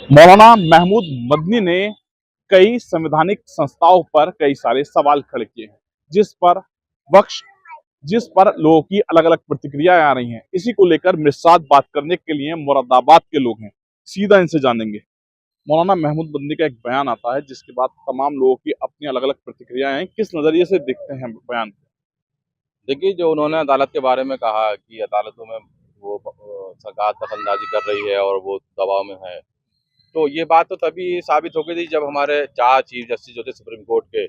मौलाना महमूद मदनी ने कई संवैधानिक संस्थाओं पर कई सारे सवाल खड़े किए हैं, जिस पर लोगों की अलग अलग प्रतिक्रियाएं आ रही हैं। इसी को लेकर मेरे साथ बात करने के लिए मुरादाबाद के लोग हैं। सीधा इनसे जानेंगे। मौलाना महमूद मदनी का एक बयान आता है, जिसके बाद तमाम लोगों की अपनी अलग अलग प्रतिक्रियाएं हैं। किस नजरिए से देखते हैं बयान को? देखिए, जो उन्होंने अदालत के बारे में कहा कि अदालतों में वो सरकार दखलंदाजी कर रही है और वो दबाव में है, तो ये बात तो तभी साबित हो गई थी जब हमारे 4 चीफ जस्टिस जो थे सुप्रीम कोर्ट के,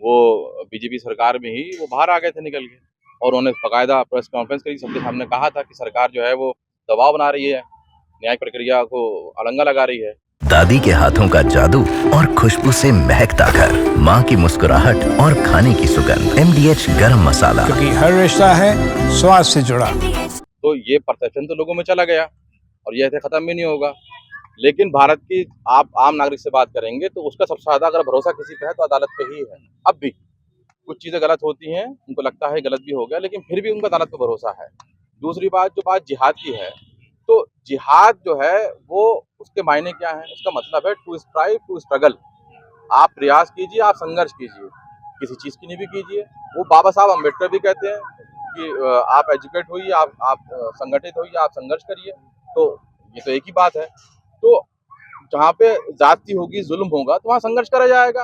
वो बीजेपी सरकार में ही वो बाहर आ गए थे निकल के, और उन्होंने बाकायदा प्रेस कॉन्फ्रेंस करी, सबके सामने कहा था कि सरकार जो है वो दबाव बना रही है, न्यायिक प्रक्रिया को अड़ंगा लगा रही है। दादी के हाथों का जादू और खुशबू से महकता घर, माँ की मुस्कुराहट और खाने की सुगंध, MDH गरम मसाला, क्योंकि हर रिश्ता है स्वाद से जुड़ा। तो ये परसेप्शन तो लोगों में चला गया और ये ऐसे खत्म भी नहीं होगा। लेकिन भारत की आप आम नागरिक से बात करेंगे तो उसका सबसे ज्यादा अगर भरोसा किसी पे है तो अदालत पे ही है। अब भी कुछ चीजें गलत होती हैं, उनको लगता है गलत भी हो गया, लेकिन फिर भी उनका अदालत पे भरोसा है। दूसरी बात, जो बात जिहाद की है, तो जिहाद जो है वो उसके मायने क्या है? उसका मतलब है टू स्ट्राइव टू स्ट्रगल। आप प्रयास कीजिए, आप संघर्ष कीजिए, किसी चीज की नहीं भी कीजिए। वो बाबा साहब अम्बेडकर भी कहते हैं कि आप एजुकेट होइए, आप संगठित होइए, आप संघर्ष करिए। तो ये तो एक ही बात है। तो जहाँ पे जाति होगी, जुल्म होगा, तो वहाँ संघर्ष करा जाएगा।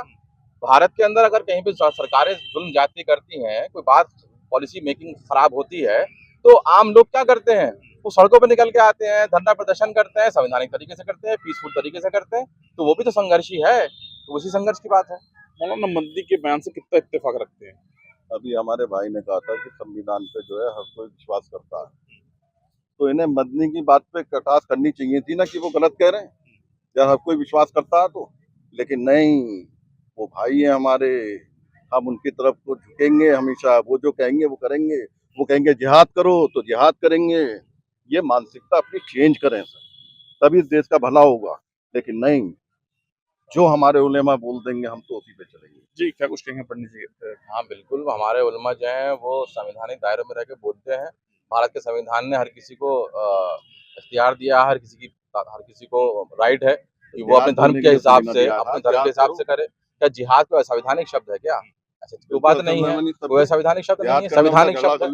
भारत के अंदर अगर कहीं पे सरकारें जुल्म जाति करती हैं, कोई बात पॉलिसी मेकिंग खराब होती है, तो आम लोग क्या करते हैं? वो सड़कों पे निकल के आते हैं, धरना प्रदर्शन करते हैं, संवैधानिक तरीके से करते हैं, पीसफुल तरीके से करते हैं। तो वो भी तो संघर्ष ही है, तो उसी संघर्ष की बात है। मौलाना मदनी के बयान से कितना इत्तेफाक रखते हैं? अभी हमारे भाई ने कहा था कि संविधान पे जो है हर कोई विश्वास करता है, तो इन्हें मदनी की बात पे कटास करनी चाहिए थी ना कि वो गलत कह रहे हैं, या हर कोई विश्वास करता है तो। लेकिन नहीं, वो भाई है हमारे, हम उनकी तरफ को झुकेंगे हमेशा। वो जो कहेंगे वो करेंगे। वो कहेंगे जिहाद करो तो जिहाद करेंगे। ये मानसिकता अपनी चेंज करें सर, तभी इस देश का भला होगा। लेकिन नहीं, जो हमारे उलेमा बोल देंगे हम तो उसी पे चलेंगे। जी, क्या कुछ कहेंगे पढ़ने से? हाँ, बिल्कुल, हमारे उलमा जो हैं वो संवैधानिक दायरे में रह के बोलते हैं। भारत के संविधान ने हर किसी को इख्तियार दिया, हर किसी को राइट है कि वो अपने धर्म के हिसाब से करे। क्या जिहाद कोई असंवैधानिक शब्द है क्या? ऐसी कोई बात नहीं है, कोई असंवैधानिक शब्द नहीं है, संवैधानिक शब्द है।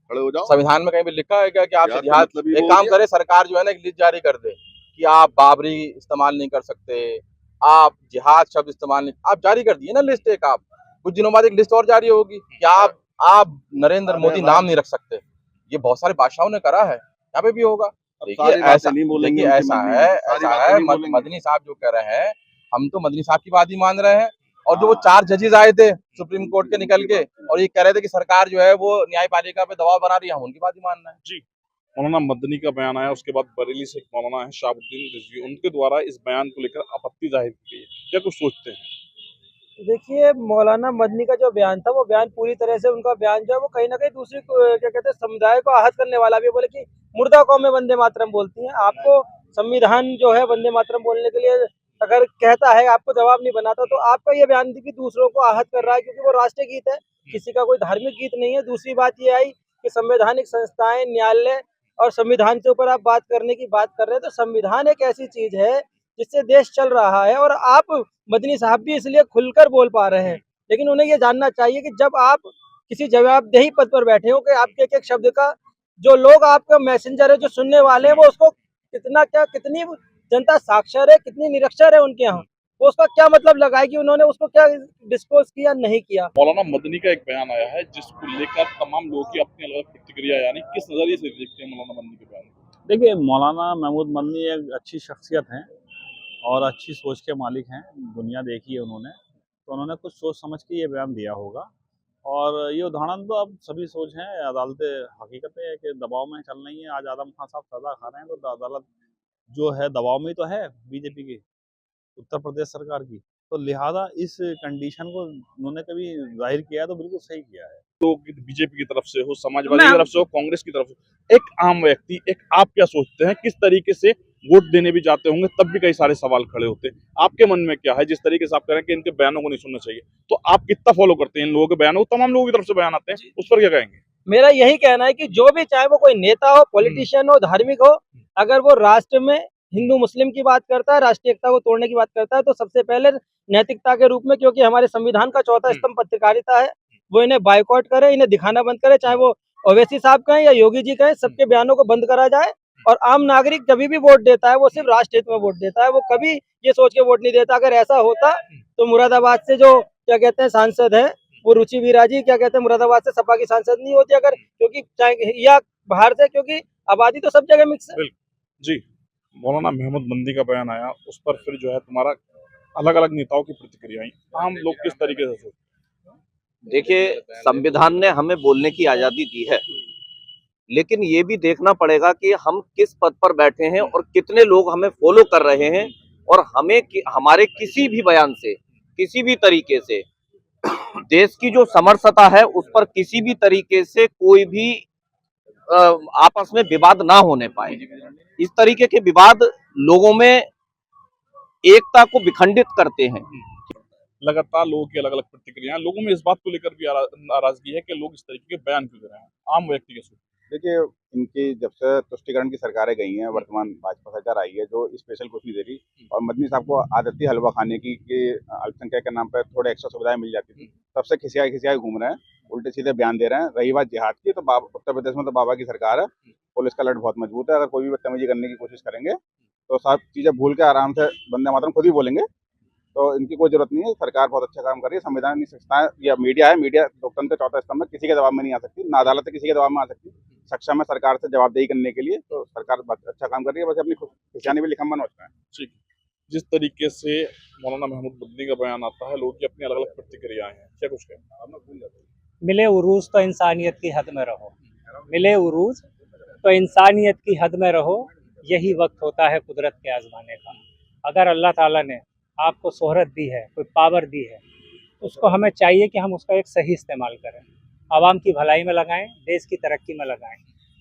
खड़े हो जाओ। संविधान में कहीं भी लिखा है क्या कि आप जिहाद? मतलब एक काम करे, सरकार जो है ना एक लिस्ट जारी कर दे कि आप बाबरी इस्तेमाल नहीं कर सकते, आप जिहाद शब्द इस्तेमाल नहीं, आप जारी कर दिए ना लिस्ट। एक आप कुछ दिनों बाद एक लिस्ट और जारी होगी कि आप नरेंद्र मोदी नाम नहीं रख सकते। ये बहुत सारे बादशाहों ने करा है, यहाँ पे भी होगा। देखिए ऐसा है मदनी साहब जो कह रहे हैं, हम तो मदनी साहब की बात ही मान रहे हैं। और जो वो 4 जजेस आए थे सुप्रीम कोर्ट के निकल के, और ये कह रहे थे कि सरकार जो है वो न्यायपालिका पे दबाव बना रही है, हम उनकी बात ही मान रहे हैं। जी, मौलाना मदनी का बयान आया, उसके बाद बरेली से एक मौलाना है शहाबुद्दीन रिजवी, उनके द्वारा इस बयान को लेकर आपत्ति जाहिर की गई है। क्या कुछ सोचते हैं? देखिए, मौलाना मदनी का जो बयान था, वो बयान पूरी तरह से, उनका बयान जो है वो कहीं न कहीं दूसरी क्या कहते हैं, समुदाय को आहत करने वाला भी है। बोले कि मुर्दा कौमें वंदे मातरम बोलती हैं। आपको संविधान जो है वंदे मातरम बोलने के लिए अगर कहता है, आपको जवाब नहीं बनाता, तो आपका ये बयान भी दूसरों को आहत कर रहा है, क्योंकि वो राष्ट्रीय गीत है, किसी का कोई धार्मिक गीत नहीं है। दूसरी बात ये आई कि संवैधानिक संस्थाएँ, न्यायालय और संविधान के ऊपर आप बात करने की बात कर रहे हैं, तो संविधान एक ऐसी चीज़ है जिससे देश चल रहा है, और आप मदनी साहब भी इसलिए खुलकर बोल पा रहे हैं। लेकिन उन्हें ये जानना चाहिए कि जब आप किसी जवाबदेही पद पर बैठे हो, कि आपके एक-एक शब्द का जो लोग आपका मैसेंजर है, जो सुनने वाले हैं, वो उसको कितनी जनता साक्षर है, कितनी निरक्षर है उनके यहाँ, वो उसका क्या मतलब लगाएगी, उन्होंने उसको क्या डिस्क्लोज़ किया, नहीं किया। मौलाना मदनी का एक बयान आया है, जिसको लेकर तमाम लोगों की अपनी अलग प्रतिक्रिया, यानी किस नजरिए से देखते हैं मौलाना मदनी के बयान को? देखिए, मौलाना महमूद मदनी एक अच्छी शख्सियत हैं और अच्छी सोच के मालिक हैं। दुनिया देखी है उन्होंने, तो उन्होंने कुछ सोच समझ के ये बयान दिया होगा। और ये उदाहरण तो अब सभी सोच हैं, अदालतें हकीकत है कि दबाव में चल रही हैं। आज आजम खान साहब सज़ा खा रहे हैं, तो अदालत जो है दबाव में ही तो है बीजेपी की, उत्तर प्रदेश सरकार की। तो लिहाजा इस कंडीशन को उन्होंने कभी ज़ाहिर किया है तो बिल्कुल सही किया है। तो बीजेपी की तरफ से हो, समाजवादी की तरफ से हो, कांग्रेस की तरफ से, एक आम व्यक्ति, एक आप क्या सोचते हैं, किस तरीके से वोट देने भी जाते होंगे तब भी कई सारे सवाल खड़े होते हैं, आपके मन में क्या है? जिस तरीके से आप कह रहे हैं कि इनके बयानों को नहीं सुनना चाहिए, तो आप कितना फॉलो करते हैं इन लोगों के बयानों को? तमाम लोगों की तरफ से बयान आते हैं, उस पर क्या कहेंगे? मेरा यही कहना है कि जो भी, चाहे वो कोई नेता हो, पॉलिटिशियन हो, धार्मिक हो, अगर वो राष्ट्र में हिंदू मुस्लिम की बात करता है, राष्ट्रीय एकता को तोड़ने की बात करता है, तो सबसे पहले नैतिकता के रूप में, क्योंकि हमारे संविधान का चौथा स्तंभ पत्रकारिता है, वो इन्हें बायकॉट करे, इन्हें दिखाना बंद करे, चाहे वो ओवैसी साहब कहें या योगी जी कहें, सबके बयानों को बंद करा जाए। और आम नागरिक जब भी वोट देता है वो सिर्फ राष्ट्र हित में वोट देता है, वो कभी ये सोच के वोट नहीं देता। अगर ऐसा होता तो मुरादाबाद से जो क्या कहते हैं सांसद है वो रुचि वीरा जी, क्या कहते हैं, मुरादाबाद से सपा की सांसद नहीं होती अगर, क्योंकि चाहे या बाहर से, क्योंकि आबादी तो सब जगह मिक्स है। जी, मौलाना महमूद मदनी का बयान आया, उस पर फिर जो है तुम्हारा अलग अलग नेताओं की प्रतिक्रियाएं, आम लोग किस तरीके से सोचते हैं? देखिए, संविधान ने हमें बोलने की आजादी दी है, लेकिन ये भी देखना पड़ेगा कि हम किस पद पर बैठे हैं और कितने लोग हमें फॉलो कर रहे हैं, और हमें हमारे किसी भी बयान से, किसी भी तरीके से देश की जो समरसता है उस पर किसी भी तरीके से कोई भी आपस में विवाद ना होने पाए। इस तरीके के विवाद लोगों में एकता को विखंडित करते हैं। लगातार लोगों की अलग अलग प्रतिक्रियाएं, लोगों में इस बात को लेकर भी नाराजगी है कि लोग इस तरीके के बयान क्यों दे रहे हैं, आम व्यक्ति के सोच। देखिए, इनकी जब से तुष्टिकरण की सरकारें गई हैं, वर्तमान भाजपा सरकार आई है जो स्पेशल कुछ नहीं दे रही, और मदनी साहब को आदत थी हलवा खाने की कि अल्पसंख्यक के नाम पर थोड़े एक्स्ट्रा सुविधाएं मिल जाती थी, तब से खिसियाए घूम रहे हैं, उल्टे सीधे बयान दे रहे हैं। रही बात जिहाद की, तो उत्तर प्रदेश में तो बाबा की सरकार है, पुलिस का लट बहुत मजबूत है, अगर कोई भी बदतमीजी करने की कोशिश करेंगे तो सब चीजें भूल के आराम से वंदे मातरम खुद ही बोलेंगे। तो इनकी कोई जरूरत नहीं है, सरकार बहुत अच्छा काम कर रही है। संविधान की संस्था या मीडिया है, मीडिया लोकतंत्र चौथा स्तंभ में, किसी के दबाव में नहीं आ सकती, ना अदालत किसी के दबाव में आ सकती, सक्षम है सरकार से जवाबदेही करने के लिए। तो सरकार बहुत अच्छा काम कर रही है, बस अपनी खुशियानी भी लिखम बनोचना है। ठीक, जिस तरीके से मौलाना महमूद मदनी का बयान आता है, लोगों की अपनी अलग अलग प्रतिक्रियाएं हैं, क्या कुछ कहना? मिले उरूज तो इंसानियत की हद में रहो, मिले उरूज तो इंसानियत की हद में रहो, यही वक्त होता है कुदरत के आजमाने का। अगर अल्लाह ताला ने आपको शोहरत दी है, कोई पावर दी है, उसको हमें चाहिए कि हम उसका एक सही इस्तेमाल करें, आवाम की भलाई में लगाएं, देश की तरक्की में लगाएं।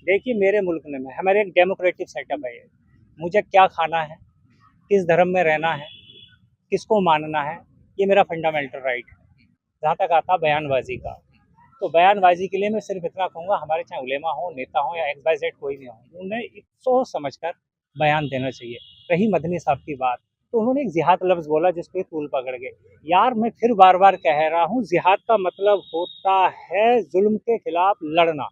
देखिए, मेरे मुल्क में हमारे एक डेमोक्रेटिक सेटअप है, मुझे क्या खाना है, किस धर्म में रहना है, किसको मानना है, ये मेरा फंडामेंटल राइट है। जहाँ तक आता बयानबाजी का, तो बयानबाजी के लिए मैं सिर्फ इतना कहूँगा, हमारे चाहे उलेमा हो, नेता हो या XYZ कोई भी हो, उन्हें सोच समझकर बयान देना चाहिए। रही मदनी साहब की बात, तो उन्होंने एक जिहाद लफ्ज़ बोला जिसपे तूल पकड़ गए। यार, मैं फिर बार बार कह रहा हूँ, जिहाद का मतलब होता है जुल्म के खिलाफ लड़ना,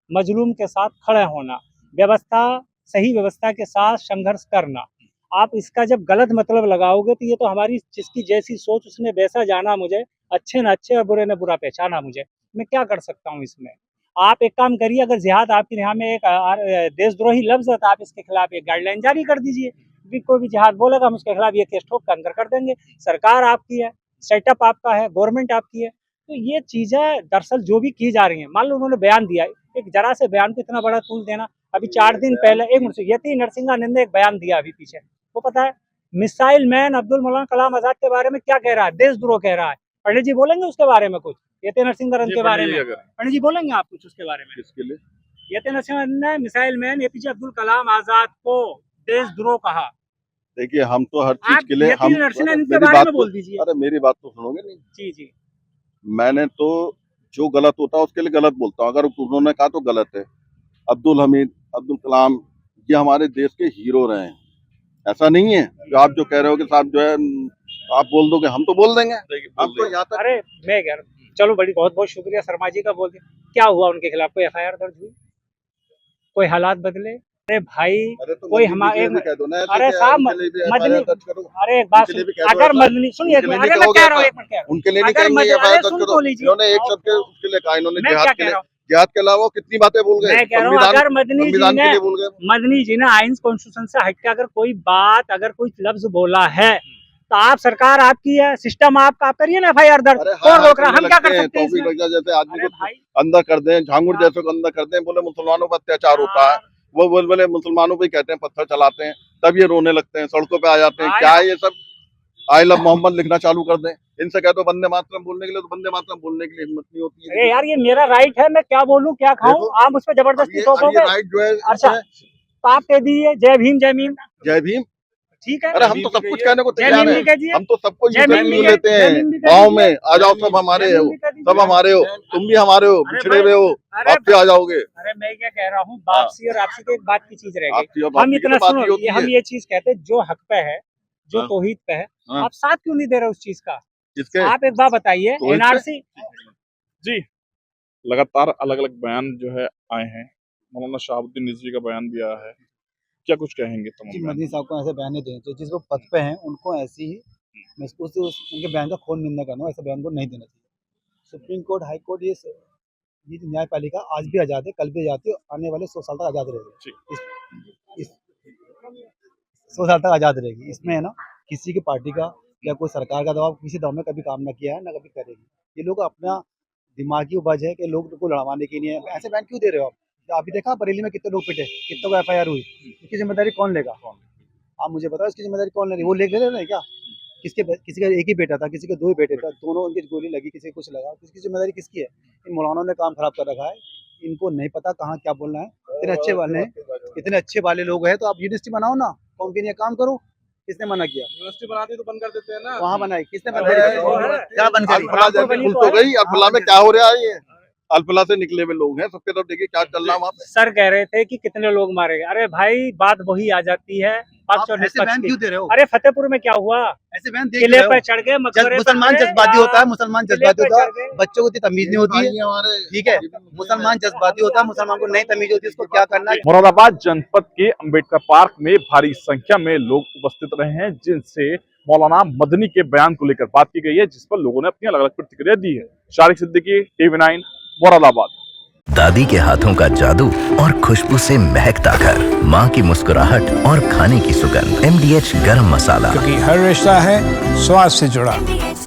मजलूम के साथ खड़े होना, सही व्यवस्था के साथ संघर्ष करना। आप इसका जब गलत मतलब लगाओगे तो ये तो हमारी जिसकी जैसी सोच उसने वैसा जाना मुझे, अच्छे न अच्छे और बुरे ने बुरा पहचाना मुझे, मैं क्या कर सकता हूँ इसमें। आप एक काम करिए, अगर जिहाद आपके यहाँ में एक देशद्रोही लफ्ज़ है तो आप इसके खिलाफ एक गाइडलाइन जारी कर दीजिए, कोई भी जिहाद बोलेगा हम उसके खिलाफ ये केस ठोक कर अंदर कर देंगे। सरकार आपकी है, सेटअप आपका है, गवर्नमेंट आपकी है, तो ये चीज़ें दरअसल जो भी की जा रही हैं, मान लो उन्होंने बयान दिया, एक जरा से बयान को इतना बड़ा तूल देना। अभी 4 दिन पहले यति नरसिंहानंद ने एक बयान दिया अभी पीछे, वो पता है मिसाइल मैन अब्दुल मौलाना कलाम आजाद के बारे में क्या कह रहा है, देशद्रोह कह रहा है। पंडित जी बोलेंगे उसके बारे में कुछ, यति नरसिंहानंद के बारे में पंडित जी बोलेंगे आप कुछ उसके बारे में? किसके लिए? यति नरसिंहानंद ने missile man APJ Abdul Kalam Azad को देशद्रोह कहा। देखिए, हम तो हर चीज के लिए हम के बारे में बोल दीजिए। अरे मेरी बात तो सुनोगे नहीं? जी जी, मैंने तो जो गलत होता है उसके लिए गलत बोलता हूँ, अगर उन्होंने कहा तो गलत है। अब्दुल हमीद, अब्दुल कलाम, ये हमारे देश के हीरो रहे हैं। ऐसा नहीं है जो आप जो कह रहे हो कि साहब जो है आप बोल दोगे, हम तो बोल देंगे। हम तो यहाँ तक, अरे मैं कह रहा हूँ, चलो बड़ी बहुत बहुत शुक्रिया शर्मा जी का, बोल दिया। क्या हुआ उनके खिलाफ? कोई FIR दर्ज हुई? कोई हालात बदले? अरे भाई, तो कोई हमारे अरे साहब मदनी, अरे एक बात अगर मदनी सुनिए, अगर मैं कह रहा हूँ एक मिनट, उनके लिए नहीं कहेंगे इन्होंने एक शब्द उसके लिए कहा, इन्होंने जिहाद के अलावा कितनी बातें भूल गए। मैं कह रहा हूँ, अगर मदनी जी ने आइन कॉन्स्टिट्यूशन से हटके अगर कोई बात, अगर कोई लफ्ज बोला है तो आप सरकार आपकी है, सिस्टम आपका, आप करिए ना FIR दर्ज। कौन रोक रहा है? हम क्या कर सकते हैं? जैसे आदमी को अंदर कर दें, झांगुर जैसे को अंदर कर दें, बोले मुसलमानों पर अत्याचार होता है, वो बोले मुसलमानों पे कहते हैं पत्थर चलाते हैं, तब ये रोने लगते हैं, सड़कों पे आ जाते हैं। क्या है ये सब? आई लव मोहम्मद लिखना चालू कर दें, इनसे कहते हो वंदे मातरम बोलने के लिए, तो वंदे मातरम बोलने के लिए हिम्मत नहीं होती है। अरे यार, ये मेरा राइट है, मैं क्या बोलूं क्या खाऊं, आप उस पर जबरदस्ती थोपोगे। राइट जो है, अच्छा, तो आप कह दीजिए जय भीम, जय भीम, जय भीम। ठीक है। अरे हम तो सब कुछ कहने को जय तैयार भीम है, भी कहिए, हम तो सबको जय ये भीम भी यूं कह- लेते जय हैं भीम भी कह गाँव दीजिए। में, आ जाओ सब हमारे जय हो, भीम भी कह दीजिए। सब हमारे हो, तुम भी हमारे हो, अरे बिछड़े भाई, हुए हो, अरे आपसे आ जाओगे। अरे मैं क्या कह रहा हूँ, बापसी और आपसी की एक बात की चीज रह आपसी गई। और हम बापसी की इतना तो बात सुनो, ही होती हम है। ये चीज कहते हैं जो हक पे है, जो हाँ। तौहीद पे है, हाँ। आप साथ क्यों नहीं दे रहे उस चीज का? जिसके आप एक बात बताइए, तौहीद पे? एनआरसी जी, लगातार अलग अलग बयान जो है आए हैं। मौलाना शहाबुद्दीन रिजवी का बयान भी आया है, क्या कुछ कहेंगे तमाम जी, बयान? मदनी साहब को ऐसे बयान नहीं देने चाहिए। जिस लोग पद पे हैं उनको ऐसी ही मैं उनके बयान का खून निंदा करना, ऐसे बयान को नहीं देना चाहिए। सुप्रीम कोर्ट, हाई कोर्ट, ये जो न्यायपालिका आज भी आज़ाद है, कल भी आज़ाद है, आने वाले 100 साल तक आज़ाद रहेगी। इस 100 साल तक आज़ाद रहेगी। इसमें है ना, किसी की पार्टी का या कोई सरकार का दबाव किसी दौर में कभी काम ना किया है, ना कभी करेगी। ये लोग अपना दिमागी उपज है कि लोग को लड़वाने के लिए ऐसे बयान क्यों दे रहे हो आप? अभी देखा बरेली में कितने लोग पिटे, कितनों को एफआईआर हुई, इसकी जिम्मेदारी कौन लेगा? आप मुझे बताओ, इसकी जिम्मेदारी कौन ले रही है? वो ले रहे हैं क्या? किसी का एक ही बेटा था, किसी के 2 ही बेटे थे, दोनों उनकी गोली लगी, किसी को कुछ लगा, इसकी जिम्मेदारी किसकी है? इन मौलानों ने काम खराब कर रखा है, इनको नहीं पता कहाँ क्या बोलना है। इतने अच्छे वाले हैं, इतने अच्छे वाले लोग हैं, तो आप यूनिवर्सिटी बनाओ ना, कौन के लिए काम करो। किसने मना किया? यूनिवर्सिटी बनाती तो बंद कर देते हैं ना। वहाँ बनाई, किसने बंद अरे करी? वो है। क्या बंद करी? अल्फला जैसे खुल तो गई, अल्फला में क्या हो रहा है? ये अल्फला से निकले हुए लोग हैं, सबके तरफ देखिए क्या चल रहा है वहाँ पे। सर कह रहे थे कि कितने लोग मारे गए। अरे भाई, बात वही आ जाती है पक्ष और आप ऐसे निष्पक्ष बयान की। क्यों दे रहे हो? अरे फतेहपुर में क्या हुआ? ऐसे बयान दे किले क्यों पर रहे हो? चढ़ गए, मकबरे पर मुसलमान गए, जज्बाती होता है, मुसलमान किले जज्बाती पर होता चढ़ है, गए। बच्चों को इतनी तमीज नहीं होती है, हमारे ठीक है? मुसलमान जज्बाती होता है, मुसलमान को नहीं तमीज होती, उसको क्या करना है। मुरादाबाद जनपद के अंबेडकर पार्क में भारी संख्या में लोग उपस्थित रहे हैं, जिनसे मौलाना मदनी के बयान को लेकर बात की गई है, जिस पर लोगों ने अपनी अलग अलग प्रतिक्रिया दी है। शारिक सिद्दीकी, TV9, मुरादाबाद। दादी के हाथों का जादू और खुशबू से महकता घर, माँ की मुस्कुराहट और खाने की सुगंध, MDH गरम मसाला। क्योंकि हर रिश्ता है स्वाद से जुड़ा।